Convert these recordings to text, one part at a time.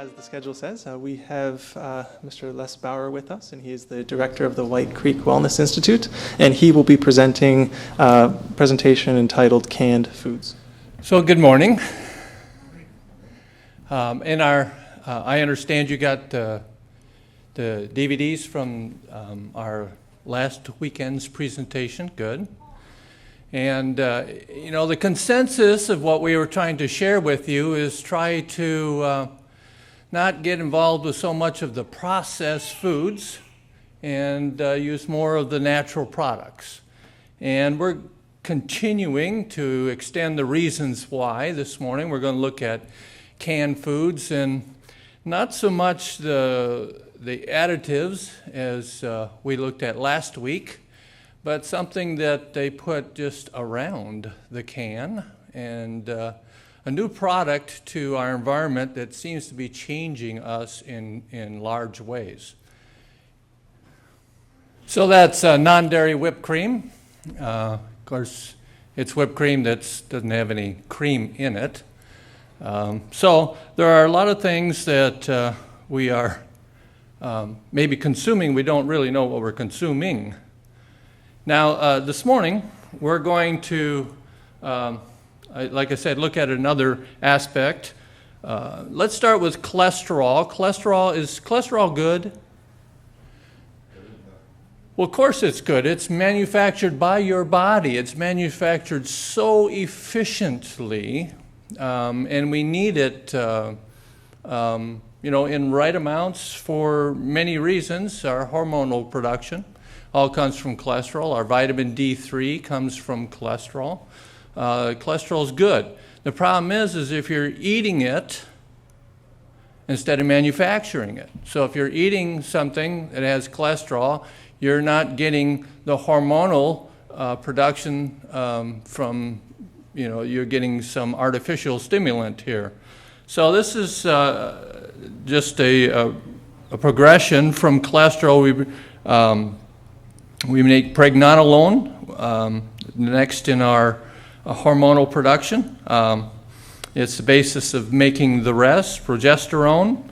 as the schedule says, we have Mr. Les Bauer with us, and he is the director of the White Creek Wellness Institute, and he will be presenting a presentation entitled Canned Foods. So good morning. I understand you got the DVDs from our last weekend's presentation. Good. And, the consensus of what we were trying to share with you is try to not get involved with so much of the processed foods and use more of the natural products. And we're continuing to extend the reasons why. This morning we're going to look at canned foods and not so much the additives as we looked at last week, but something that they put just around the can, and a new product to our environment that seems to be changing us in large ways. So that's non-dairy whipped cream. Of course, it's whipped cream that doesn't have any cream in it. So there are a lot of things that we are maybe consuming. We don't really know what we're consuming. Now, this morning, we're going to, like I said, look at another aspect. Let's start with cholesterol. Is cholesterol good? Well, of course it's good. It's manufactured by your body. It's manufactured so efficiently, and we need it, in right amounts for many reasons. Our hormonal production all comes from cholesterol. Our vitamin D3 comes from cholesterol. Cholesterol is good. The problem is if you're eating it instead of manufacturing it. So if you're eating something that has cholesterol, you're not getting the hormonal production from, you're getting some artificial stimulant here. So this is just a progression from cholesterol. We make pregnenolone next in our hormonal production. It's the basis of making the rest, progesterone.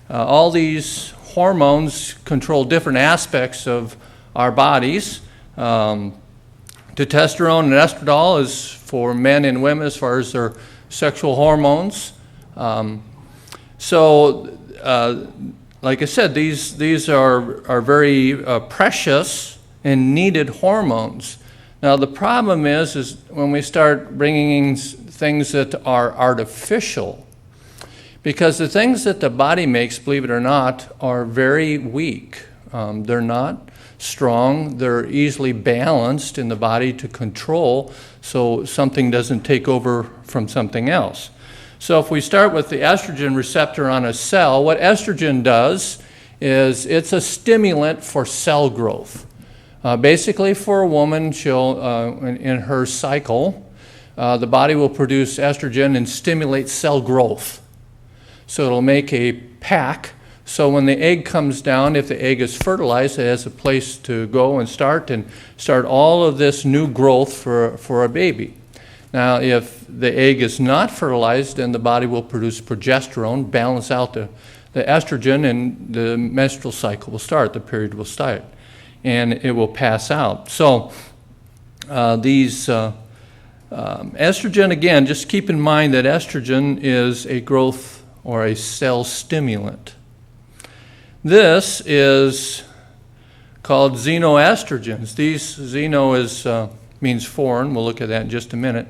All these hormones control different aspects of our bodies. Testosterone and estradiol is for men and women as far as their sexual hormones. Like I said, these are very precious and needed hormones. Now the problem is when we start bringing in things that are artificial, because the things that the body makes, believe it or not, are very weak. They're not strong. They're easily balanced in the body to control so something doesn't take over from something else. So if we start with the estrogen receptor on a cell, what estrogen does is it's a stimulant for cell growth. Basically, for a woman, she'll in her cycle, the body will produce estrogen and stimulate cell growth. So it'll make a pack. So when the egg comes down, if the egg is fertilized, it has a place to go and start all of this new growth for a baby. Now, if the egg is not fertilized, then the body will produce progesterone, balance out the estrogen, and the menstrual cycle will start, the period will start, and it will pass out. So estrogen, again, just keep in mind that estrogen is a growth or a cell stimulant. This is called xenoestrogens. Xeno means foreign. We'll look at that in just a minute.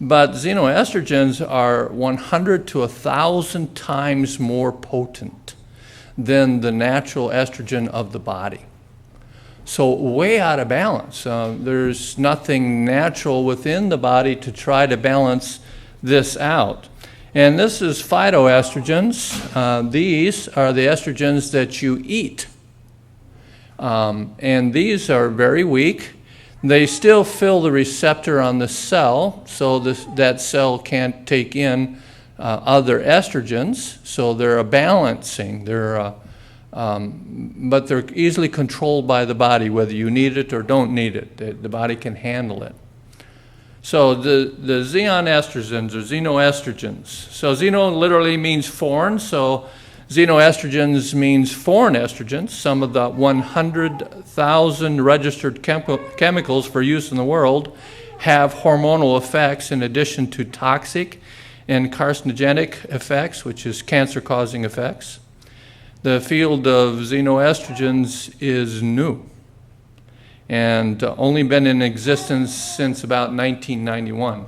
But xenoestrogens are 100 to 1,000 times more potent than the natural estrogen of the body. So way out of balance. There's nothing natural within the body to try to balance this out. And this is phytoestrogens. These are the estrogens that you eat. And these are very weak. They still fill the receptor on the cell, so that cell can't take in other estrogens, so they're a balancing. But they're easily controlled by the body, whether you need it or don't need it. The body can handle it. So the xenoestrogens or xenoestrogens. So xeno literally means foreign, so Xenoestrogens means foreign estrogens. Some of the 100,000 registered chemicals for use in the world have hormonal effects in addition to toxic and carcinogenic effects, which is cancer-causing effects. The field of xenoestrogens is new and only been in existence since about 1991.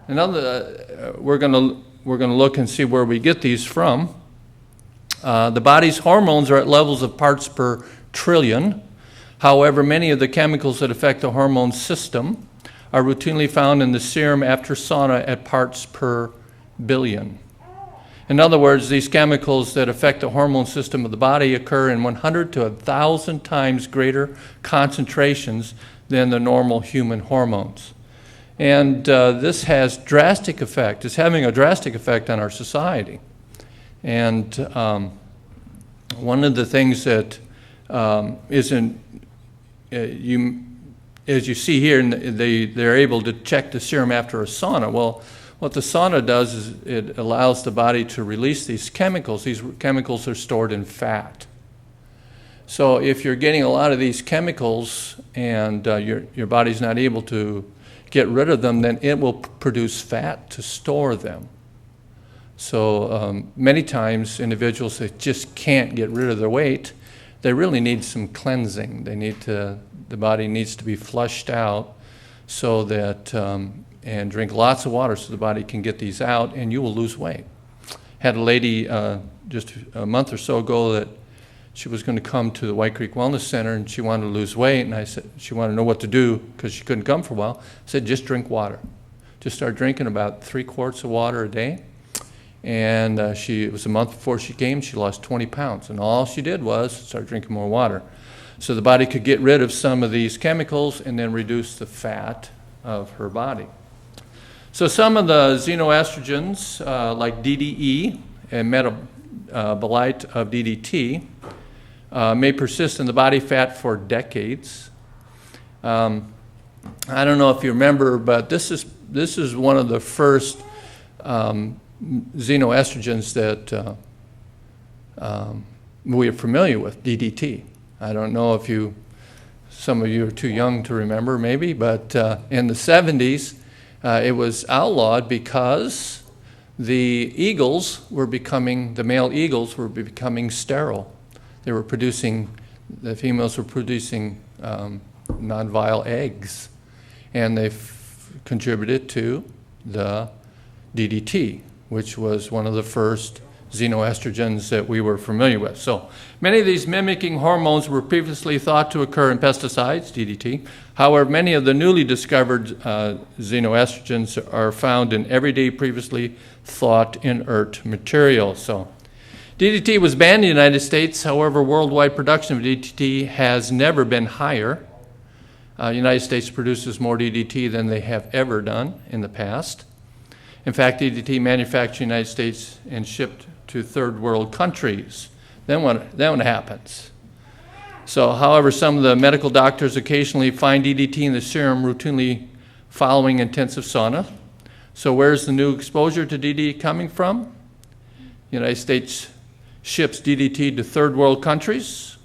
We're going to look and see where we get these from. The body's hormones are at levels of parts per trillion. However, many of the chemicals that affect the hormone system are routinely found in the serum after sauna at parts per billion. In other words, these chemicals that affect the hormone system of the body occur in 100 to 1,000 times greater concentrations than the normal human hormones. And this has drastic effect. It's having a drastic effect on our society. And one of the things that as you see here, they're able to check the serum after a sauna. Well, what the sauna does is it allows the body to release these chemicals. These chemicals are stored in fat. So if you're getting a lot of these chemicals and your body's not able to get rid of them, then it will produce fat to store them. So many times individuals that just can't get rid of their weight, they really need some cleansing. The body needs to be flushed out so that, and drink lots of water so the body can get these out and you will lose weight. Had a lady just a month or so ago that she was going to come to the White Creek Wellness Center and she wanted to lose weight, and I said she wanted to know what to do because she couldn't come for a while. I said, just drink water. Just start drinking about 3 quarts of water a day. And it was a month before she came, she lost 20 pounds. And all she did was start drinking more water. So the body could get rid of some of these chemicals and then reduce the fat of her body. So some of the xenoestrogens, like DDE and metabolite of DDT, may persist in the body fat for decades. I don't know if you remember, but this is one of the first xenoestrogens that we are familiar with, DDT. I don't know if some of you are too young to remember maybe, but in the 70s it was outlawed because the male eagles were becoming sterile. The females were producing non-viable eggs, and they contributed to the DDT, which was one of the first xenoestrogens that we were familiar with. So many of these mimicking hormones were previously thought to occur in pesticides, DDT. However, many of the newly discovered xenoestrogens are found in everyday previously thought inert material. So DDT was banned in the United States. However, worldwide production of DDT has never been higher. The United States produces more DDT than they have ever done in the past. In fact, DDT manufactured in the United States and shipped to third world countries. Then what happens? So, however, some of the medical doctors occasionally find DDT in the serum routinely following intensive sauna. So where's the new exposure to DDT coming from? The United States ships DDT to third world countries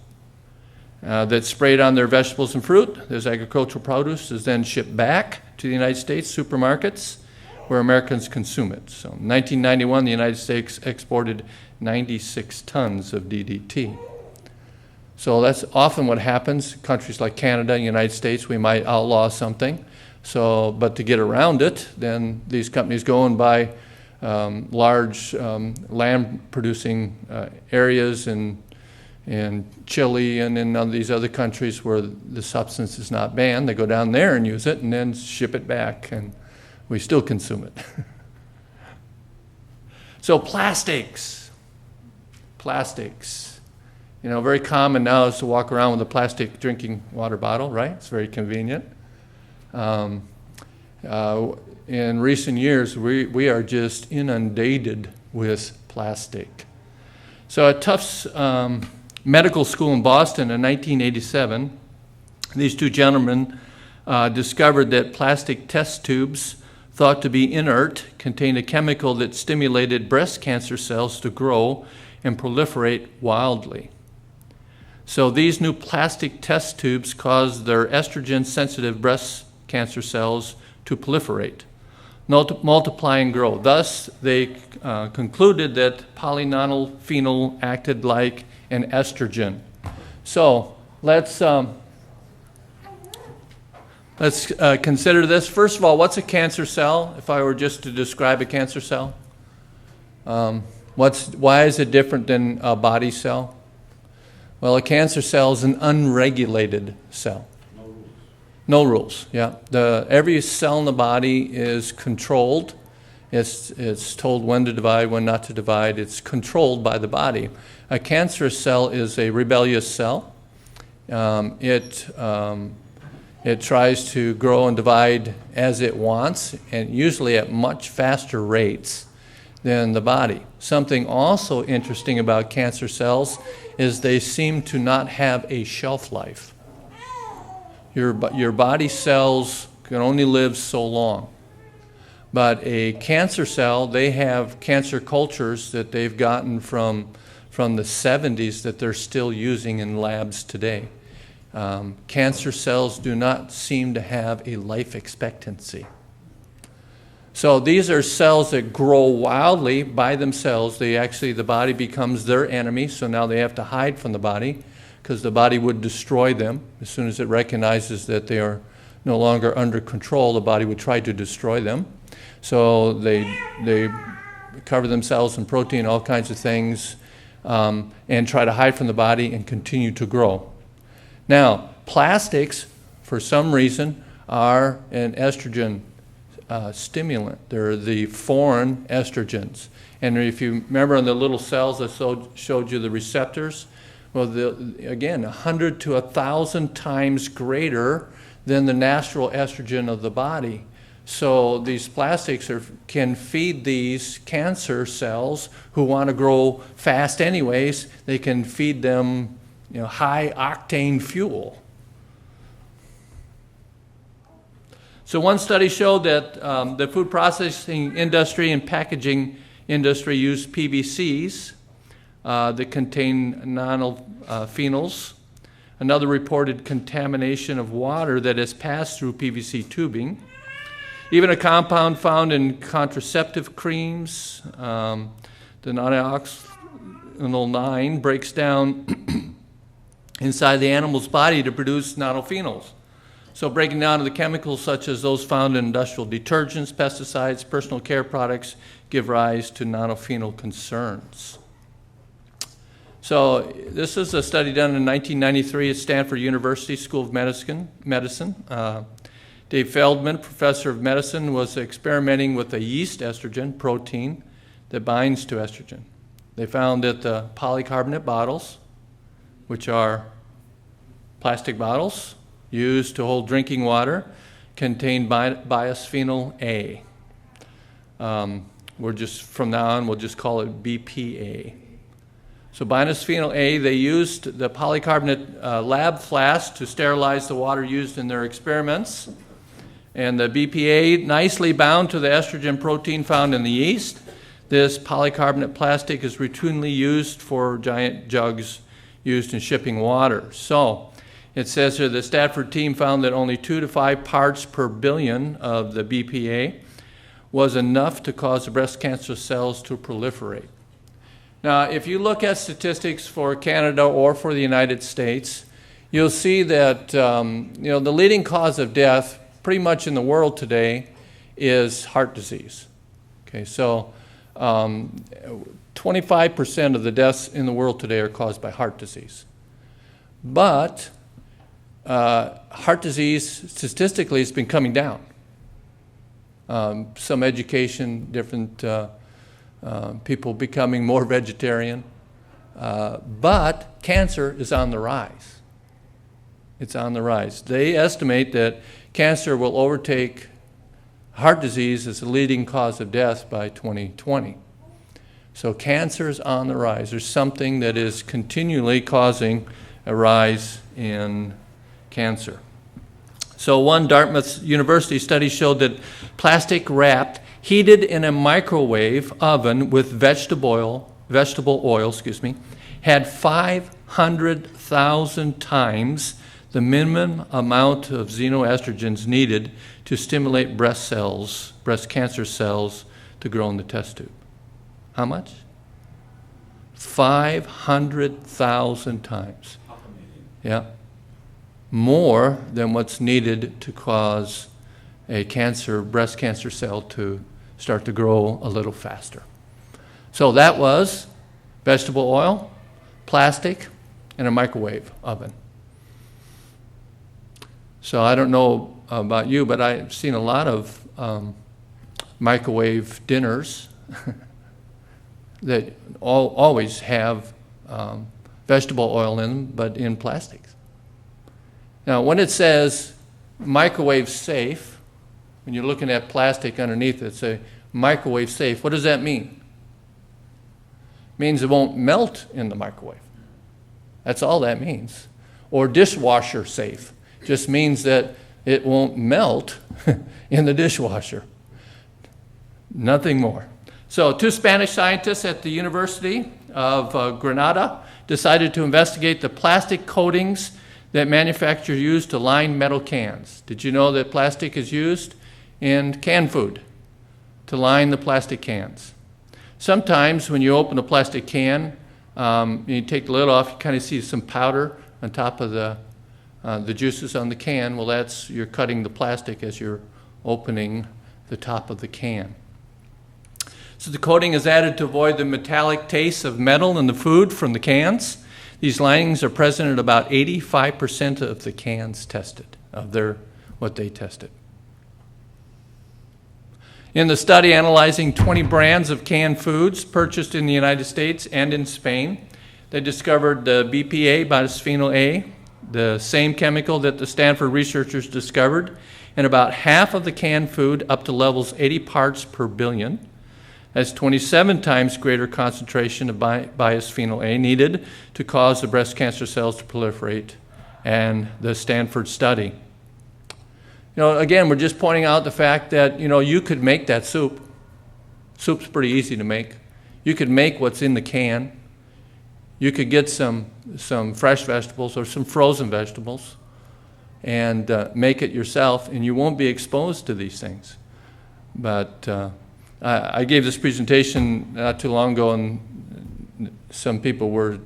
that's sprayed on their vegetables and fruit. This agricultural produce is then shipped back to the United States supermarkets, where Americans consume it. So in 1991, the United States exported 96 tons of DDT. So that's often what happens. Countries like Canada and the United States, we might outlaw something. But to get around it, then these companies go and buy large land-producing areas in Chile and in these other countries where the substance is not banned. They go down there and use it and then ship it back, and we still consume it. So plastics. Very common now is to walk around with a plastic drinking water bottle, right? It's very convenient. In recent years, we are just inundated with plastic. So at Tufts Medical School in Boston in 1987, these two gentlemen discovered that plastic test tubes thought to be inert contained a chemical that stimulated breast cancer cells to grow and proliferate wildly. So these new plastic test tubes cause their estrogen-sensitive breast cancer cells to proliferate, multiply and grow. Thus, they concluded that polynonylphenol acted like an estrogen. So let's consider this. First of all, what's a cancer cell? If I were just to describe a cancer cell, why is it different than a body cell? Well, a cancer cell is an unregulated cell. No rules, yeah. Every cell in the body is controlled. It's told when to divide, when not to divide. It's controlled by the body. A cancerous cell is a rebellious cell. It tries to grow and divide as it wants, and usually at much faster rates than the body. Something also interesting about cancer cells is they seem to not have a shelf life. Your body cells can only live so long. But a cancer cell, they have cancer cultures that they've gotten from the 70s that they're still using in labs today. Cancer cells do not seem to have a life expectancy. So these are cells that grow wildly by themselves. The body becomes their enemy, so now they have to hide from the body because the body would destroy them. As soon as it recognizes that they are no longer under control, the body would try to destroy them. So they cover themselves in protein, all kinds of things, and try to hide from the body and continue to grow. Now, plastics, for some reason, are an estrogen stimulant. They're the foreign estrogens. And if you remember on the little cells I showed you the receptors, well, again, 100 to 1,000 times greater than the natural estrogen of the body. So these plastics can feed these cancer cells who want to grow fast anyways. They can feed them high octane fuel. So one study showed that the food processing industry and packaging industry use PVCs that contain nanophenols. Another reported contamination of water that has passed through PVC tubing. Even a compound found in contraceptive creams, the nanoxynol 9, breaks down inside the animal's body to produce nanophenols. So breaking down to the chemicals such as those found in industrial detergents, pesticides, personal care products give rise to nanophenol concerns. So this is a study done in 1993 at Stanford University School of Medicine. Dave Feldman, professor of medicine, was experimenting with a yeast estrogen protein that binds to estrogen. They found that the polycarbonate bottles, which are plastic bottles used to hold drinking water, contain bisphenol A. From now on, we'll just call it BPA. So bisphenol A, they used the polycarbonate lab flask to sterilize the water used in their experiments. And the BPA nicely bound to the estrogen protein found in the yeast. This polycarbonate plastic is routinely used for giant jugs used in shipping water. So it says here the Stanford team found that only 2 to 5 parts per billion of the BPA was enough to cause the breast cancer cells to proliferate. Now, if you look at statistics for Canada or for the United States, you'll see that the leading cause of death pretty much in the world today is heart disease. Okay, so 25% of the deaths in the world today are caused by heart disease. But heart disease statistically has been coming down. Some education, different people becoming more vegetarian, but cancer is on the rise. It's on the rise. They estimate that cancer will overtake heart disease as the leading cause of death by 2020. So cancer is on the rise. There's something that is continually causing a rise in cancer. So one Dartmouth University study showed that plastic wrapped, heated in a microwave oven with vegetable oil vegetable oil, had 500,000 times the minimum amount of xenoestrogens needed to stimulate breast cancer cells to grow in the test tube. How much? 500,000 times. Yeah. More than what's needed to cause a breast cancer cell to start to grow a little faster. So that was vegetable oil, plastic, and a microwave oven. So I don't know about you, but I've seen a lot of microwave dinners that always have vegetable oil in them, but in plastics. Now, when it says microwave safe, when you're looking at plastic underneath it, say microwave safe, what does that mean? It means it won't melt in the microwave. That's all that means. Or dishwasher safe just means that it won't melt in the dishwasher. Nothing more. So 2 Spanish scientists at the University of Granada decided to investigate the plastic coatings that manufacturers use to line metal cans. Did you know that plastic is used in canned food to line the plastic cans? Sometimes when you open a plastic can, you take the lid off, you kind of see some powder on top of the juices on the can. Well, you're cutting the plastic as you're opening the top of the can. So the coating is added to avoid the metallic taste of metal in the food from the cans. These linings are present in about 85% of the cans tested, what they tested. In the study analyzing 20 brands of canned foods purchased in the United States and in Spain, they discovered the BPA, bisphenol A, the same chemical that the Stanford researchers discovered in about half of the canned food up to levels 80 parts per billion. That's 27 times greater concentration of bisphenol A needed to cause the breast cancer cells to proliferate, and the Stanford study. Again, we're just pointing out the fact that, you could make that soup. Soup's pretty easy to make. You could make what's in the can. You could get some fresh vegetables or some frozen vegetables and make it yourself, and you won't be exposed to these things. But I gave this presentation not too long ago, and some people were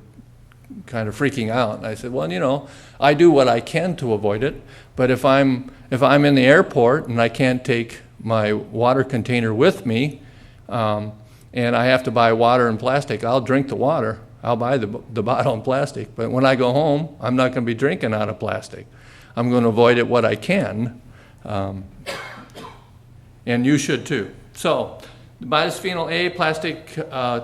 kind of freaking out. And I said, well, I do what I can to avoid it, but if I'm in the airport and I can't take my water container with me, and I have to buy water in plastic, I'll drink the water. I'll buy the bottle in plastic. But when I go home, I'm not going to be drinking out of plastic. I'm going to avoid it what I can, and you should too. So, the bisphenol A,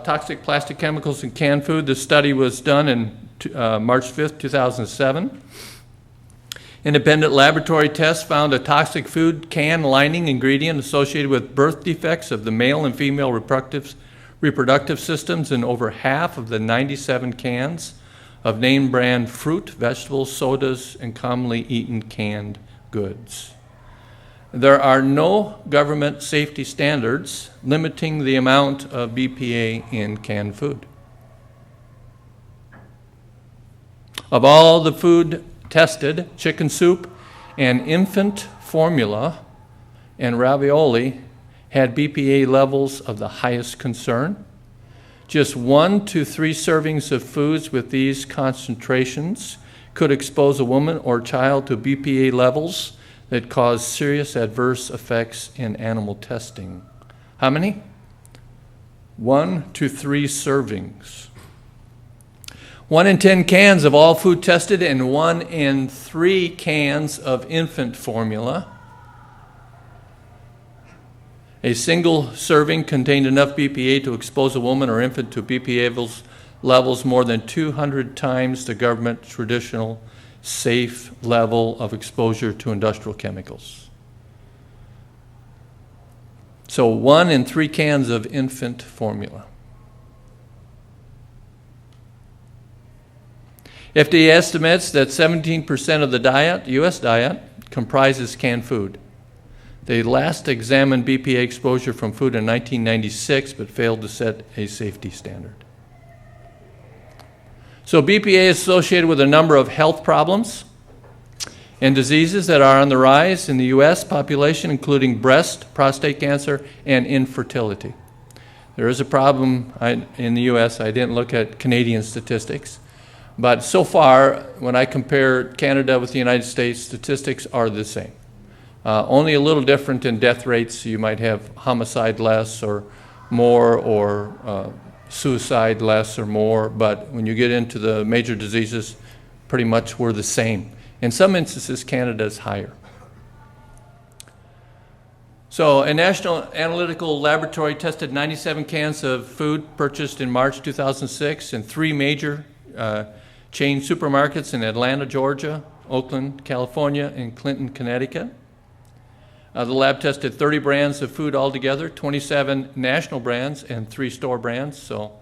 toxic plastic chemicals in canned food. The study was done in March 5th, 2007. Independent laboratory tests found a toxic food can lining ingredient associated with birth defects of the male and female reproductive systems in over half of the 97 cans of name brand fruit, vegetables, sodas, and commonly eaten canned goods. There are no government safety standards limiting the amount of BPA in canned food. Of all the food tested, chicken soup and infant formula and ravioli had BPA levels of the highest concern. Just 1 to 3 servings of foods with these concentrations could expose a woman or child to BPA levels that cause serious adverse effects in animal testing. How many? 1 to 3 servings. 1 in 10 cans of all food tested and 1 in 3 cans of infant formula. A single serving contained enough BPA to expose a woman or infant to BPA levels more than 200 times the government's traditional safe level of exposure to industrial chemicals. So 1 in 3 cans of infant formula. FDA estimates that 17% of the U.S. diet, comprises canned food. They last examined BPA exposure from food in 1996, but failed to set a safety standard. So BPA is associated with a number of health problems and diseases that are on the rise in the U.S. population, including breast, prostate cancer, and infertility. There is a problem in the U.S. I didn't look at Canadian statistics, but so far, when I compare Canada with the United States, statistics are the same. Only a little different in death rates. You might have homicide less or more, or suicide less or more, but when you get into the major diseases, pretty much we're the same. In some instances, Canada is higher. So a national analytical laboratory tested 97 cans of food purchased in March 2006 in 3 major chain supermarkets in Atlanta, Georgia, Oakland, California, and Clinton, Connecticut. The lab tested 30 brands of food altogether, 27 national brands and 3 store brands, so,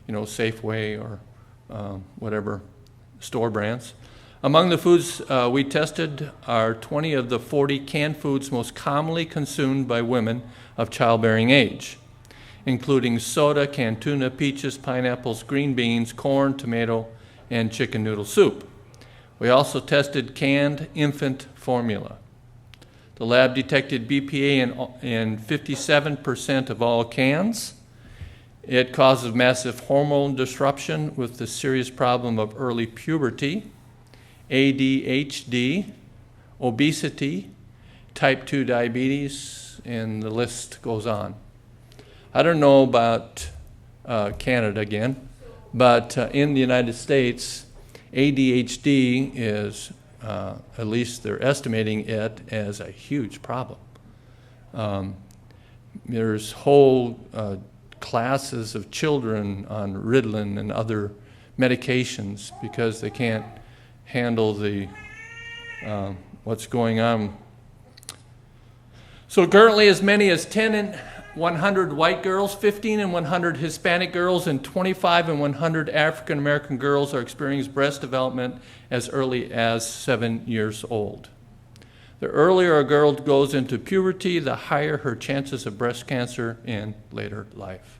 Safeway or whatever store brands. Among the foods we tested are 20 of the 40 canned foods most commonly consumed by women of childbearing age, including soda, canned tuna, peaches, pineapples, green beans, corn, tomato, and chicken noodle soup. We also tested canned infant formula. The lab detected BPA in 57% of all cans. It causes massive hormone disruption with the serious problem of early puberty, ADHD, obesity, type 2 diabetes, and the list goes on. I don't know about Canada again, but in the United States, ADHD is, at least they're estimating it as a huge problem. There's whole classes of children on Ritalin and other medications because they can't handle the what's going on. So currently as many as 10 in 100 white girls, 15 in 100 Hispanic girls, and 25 in 100 African American girls are experiencing breast development as early as 7 years old. The earlier a girl goes into puberty, the higher her chances of breast cancer in later life.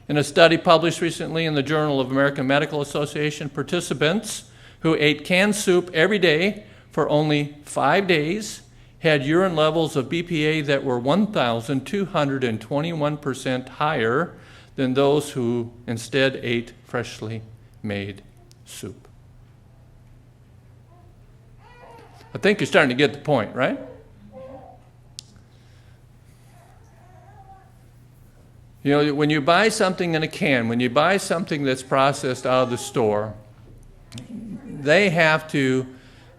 In a study published recently in the Journal of American Medical Association, participants who ate canned soup every day for only 5 days had urine levels of BPA that were 1,221% higher than those who instead ate freshly made soup. I think you're starting to get the point, right? When you buy something in a can, when you buy something that's processed out of the store, they have to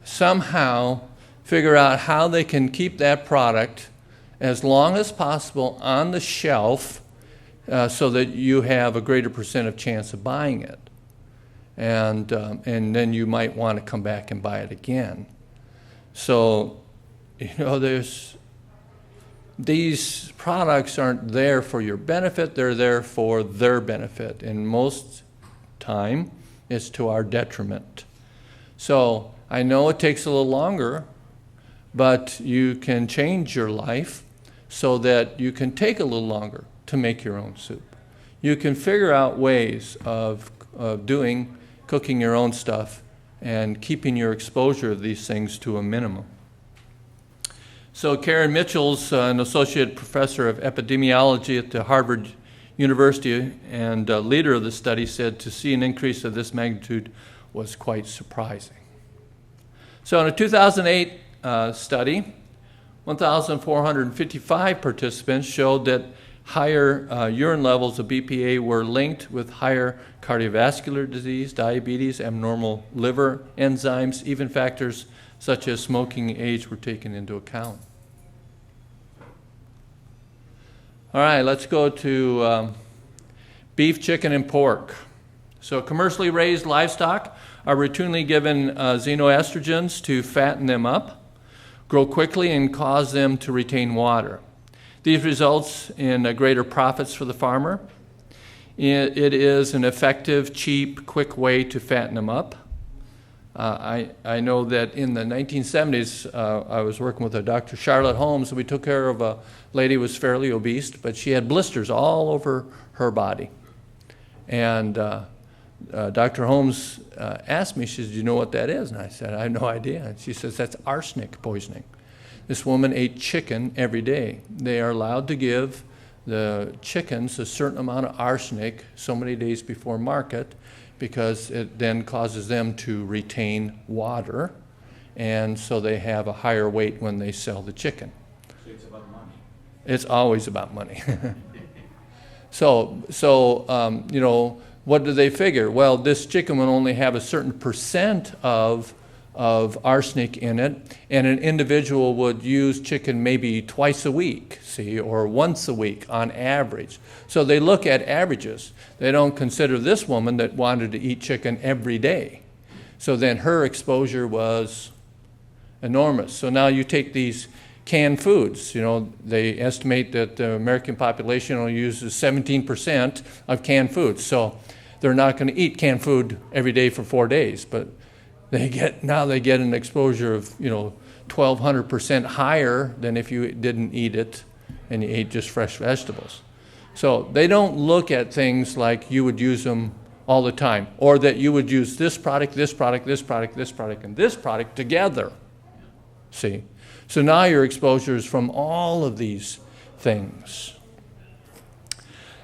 somehow figure out how they can keep that product as long as possible on the shelf so that you have a greater percent of chance of buying it. And then you might want to come back and buy it again. So, these products aren't there for your benefit, they're there for their benefit. And most time, it's to our detriment. So, I know it takes a little longer, but you can change your life so that you can take a little longer to make your own soup. You can figure out ways of cooking your own stuff and keeping your exposure of these things to a minimum. So Karen Mitchell's an associate professor of epidemiology at the Harvard University and leader of the study said to see an increase of this magnitude was quite surprising. So in a 2008 study, 1,455 participants showed that higher urine levels of BPA were linked with higher cardiovascular disease, diabetes, abnormal liver enzymes, even factors such as smoking age were taken into account. All right, let's go to beef, chicken, and pork. So commercially raised livestock are routinely given xenoestrogens to fatten them up, grow quickly, and cause them to retain water. These results in greater profits for the farmer. It is an effective, cheap, quick way to fatten them up. I know that in the 1970s, I was working with a Dr. Charlotte Holmes, and we took care of a lady who was fairly obese, but she had blisters all over her body. And Dr. Holmes asked me, she said, "Do you know what that is?" And I said, "I have no idea." And she says, "That's arsenic poisoning." This woman ate chicken every day. They are allowed to give the chickens a certain amount of arsenic so many days before market, because it then causes them to retain water, and so they have a higher weight when they sell the chicken. So it's about money. It's always about money. So you know, what do they figure? Well, this chicken will only have a certain percent of arsenic in it, and an individual would use chicken maybe twice a week, see, or once a week on average. So they look at averages. They don't consider this woman that wanted to eat chicken every day. So then her exposure was enormous. So now you take these canned foods. You know, they estimate that the American population only uses 17% of canned foods. So they're not going to eat canned food every day for 4 days, but they get an exposure of, you know, 1,200% higher than if you didn't eat it and you ate just fresh vegetables. So they don't look at things like you would use them all the time, or that you would use this product, this product, this product, this product, and this product together. See? So now your exposure is from all of these things.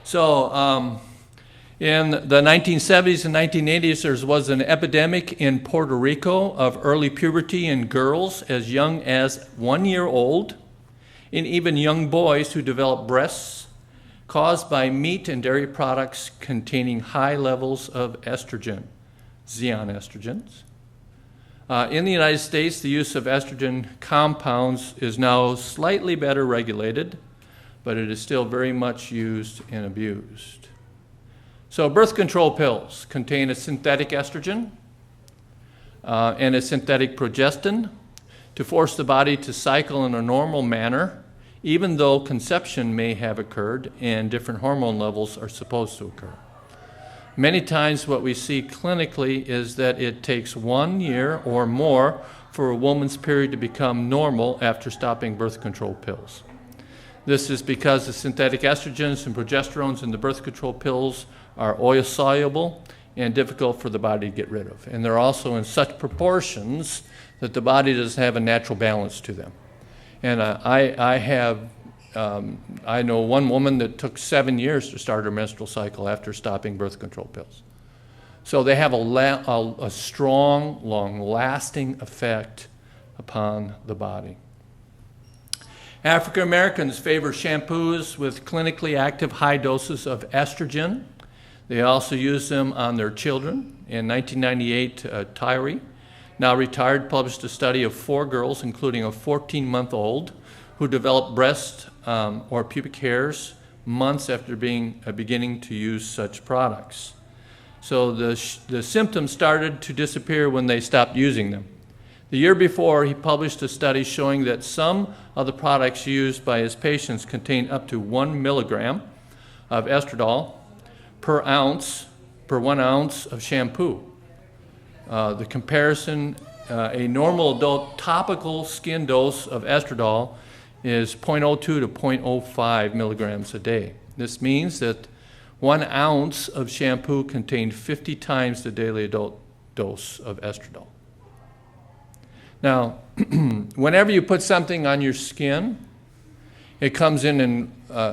So in the 1970s and 1980s, there was an epidemic in Puerto Rico of early puberty in girls as young as 1 year old, and even young boys who developed breasts, caused by meat and dairy products containing high levels of estrogen, xenon estrogens. In the United States, the use of estrogen compounds is now slightly better regulated, but it is still very much used and abused. So birth control pills contain a synthetic estrogen and a synthetic progestin to force the body to cycle in a normal manner, even though conception may have occurred and different hormone levels are supposed to occur. Many times what we see clinically is that it takes 1 year or more for a woman's period to become normal after stopping birth control pills. This is because the synthetic estrogens and progesterones in the birth control pills are oil-soluble and difficult for the body to get rid of. And they're also in such proportions that the body doesn't have a natural balance to them. And I know one woman that took 7 years to start her menstrual cycle after stopping birth control pills. So they have a strong, long-lasting effect upon the body. African Americans favor shampoos with clinically active high doses of estrogen. They also use them on their children. In 1998, Tyree, now retired, published a study of 4 girls, including a 14-month-old, who developed breast or pubic hairs months after beginning to use such products. So the symptoms started to disappear when they stopped using them. The year before, he published a study showing that some of the products used by his patients contain up to 1 milligram of estradiol per 1 ounce of shampoo. The comparison, a normal adult topical skin dose of estradiol is 0.02 to 0.05 milligrams a day. This means that 1 ounce of shampoo contained 50 times the daily adult dose of estradiol. Now, whenever you put something on your skin, it comes in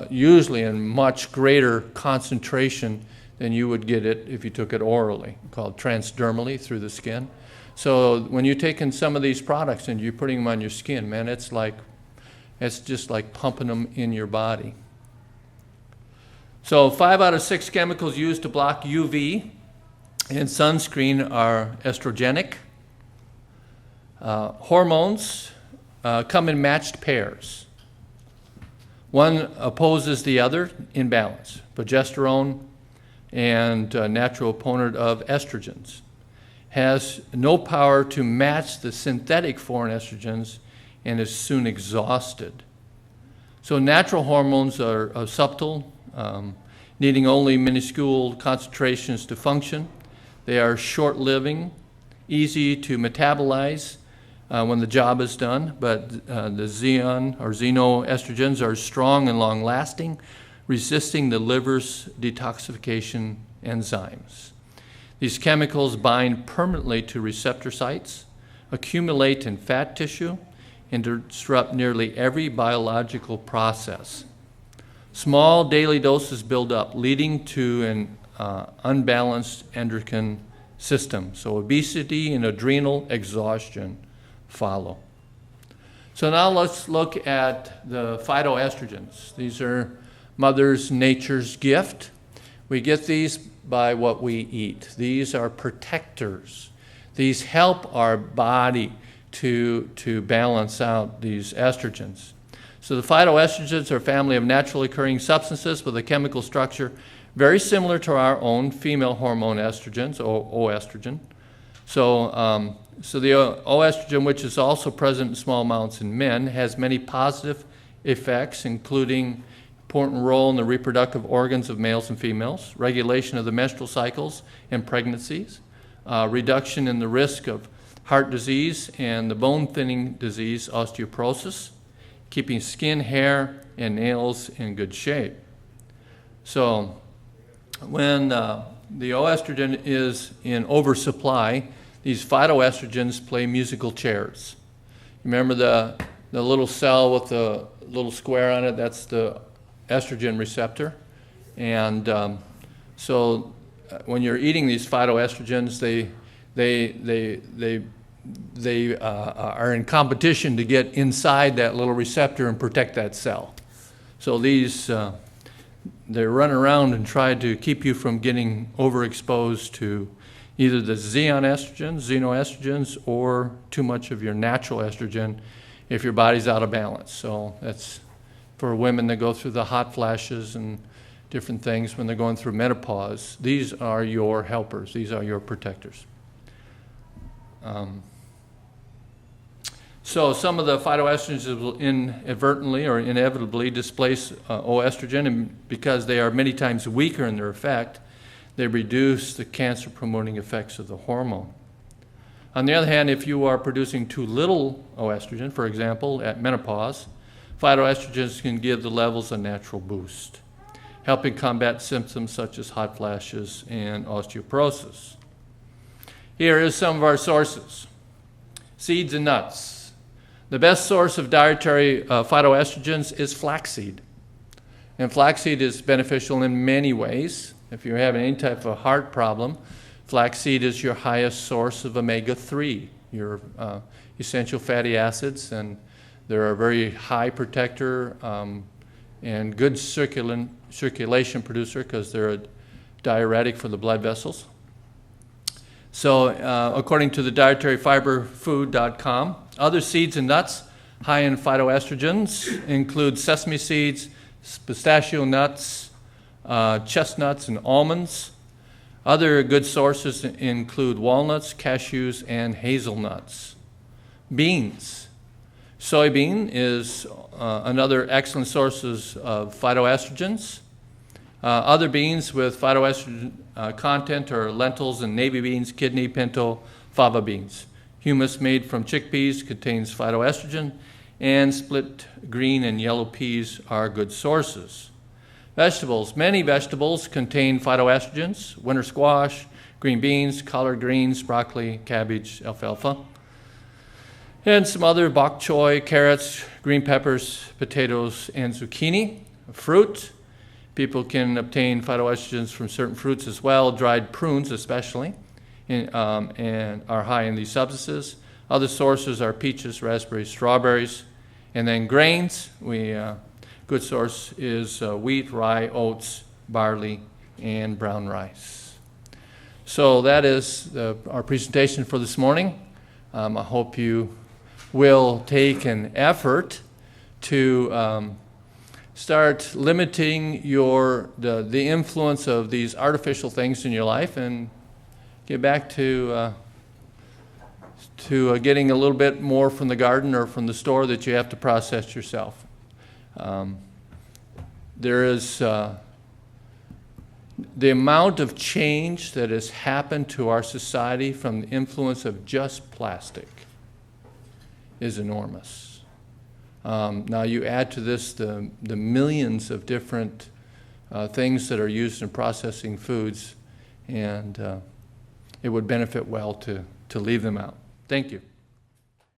usually in much greater concentration than you would get it if you took it orally, called transdermally through the skin. So when you're taking some of these products and you're putting them on your skin, man, it's just like pumping them in your body. So 5 out of 6 chemicals used to block UV and sunscreen are estrogenic. Hormones come in matched pairs. One opposes the other in balance. Progesterone and natural opponent of estrogens has no power to match the synthetic foreign estrogens and is soon exhausted. So natural hormones are subtle, needing only minuscule concentrations to function. They are short-living, easy to metabolize when the job is done, but the xenoestrogens are strong and long-lasting, resisting the liver's detoxification enzymes. These chemicals bind permanently to receptor sites, accumulate in fat tissue, and disrupt nearly every biological process. Small daily doses build up, leading to an unbalanced endocrine system. So obesity and adrenal exhaustion follow. So now let's look at the phytoestrogens. These are Mother Nature's gift. We get these by what we eat. These are protectors. These help our body to balance out these estrogens. So the phytoestrogens are a family of naturally occurring substances with a chemical structure very similar to our own female hormone estrogens, or oestrogen. So the oestrogen, which is also present in small amounts in men, has many positive effects, including important role in the reproductive organs of males and females, regulation of the menstrual cycles in pregnancies, reduction in the risk of heart disease and the bone-thinning disease, osteoporosis, keeping skin, hair, and nails in good shape. So when the oestrogen is in oversupply, these phytoestrogens play musical chairs. Remember the little cell with the little square on it? That's the estrogen receptor. And so when you're eating these phytoestrogens, they are in competition to get inside that little receptor and protect that cell. So these they run around and try to keep you from getting overexposed to either the xenoestrogens, or too much of your natural estrogen if your body's out of balance. So that's for women that go through the hot flashes and different things when they're going through menopause. These are your helpers. These are your protectors. So some of the phytoestrogens will inadvertently or inevitably displace oestrogen, and because they are many times weaker in their effect, they reduce the cancer-promoting effects of the hormone. On the other hand, if you are producing too little oestrogen, for example, at menopause, phytoestrogens can give the levels a natural boost, helping combat symptoms such as hot flashes and osteoporosis. Here is some of our sources. Seeds and nuts. The best source of dietary phytoestrogens is flaxseed. And flaxseed is beneficial in many ways. If you're having any type of a heart problem, flaxseed is your highest source of omega-3, your essential fatty acids, and they're a very high protector and good circulation producer because they're a diuretic for the blood vessels. So according to the dietaryfiberfood.com, other seeds and nuts high in phytoestrogens include sesame seeds, pistachio nuts, chestnuts, and almonds. Other good sources include walnuts, cashews, and hazelnuts. Beans. Soybean is another excellent source of phytoestrogens. Other beans with phytoestrogen content are lentils and navy beans, kidney, pinto, fava beans. Humus made from chickpeas contains phytoestrogen, and split green and yellow peas are good sources. Vegetables. Many vegetables contain phytoestrogens: winter squash, green beans, collard greens, broccoli, cabbage, alfalfa, and some other bok choy, carrots, green peppers, potatoes, and zucchini. Fruit. People can obtain phytoestrogens from certain fruits as well, dried prunes especially, and are high in these substances. Other sources are peaches, raspberries, strawberries. And then grains, good source is wheat, rye, oats, barley, and brown rice. So that is our presentation for this morning. I hope you will take an effort to start limiting the influence of these artificial things in your life and get back to getting a little bit more from the garden or from the store that you have to process yourself. There is the amount of change that has happened to our society from the influence of just plastic is enormous. Now you add to this the millions of different things that are used in processing foods, and it would benefit well to leave them out. Thank you.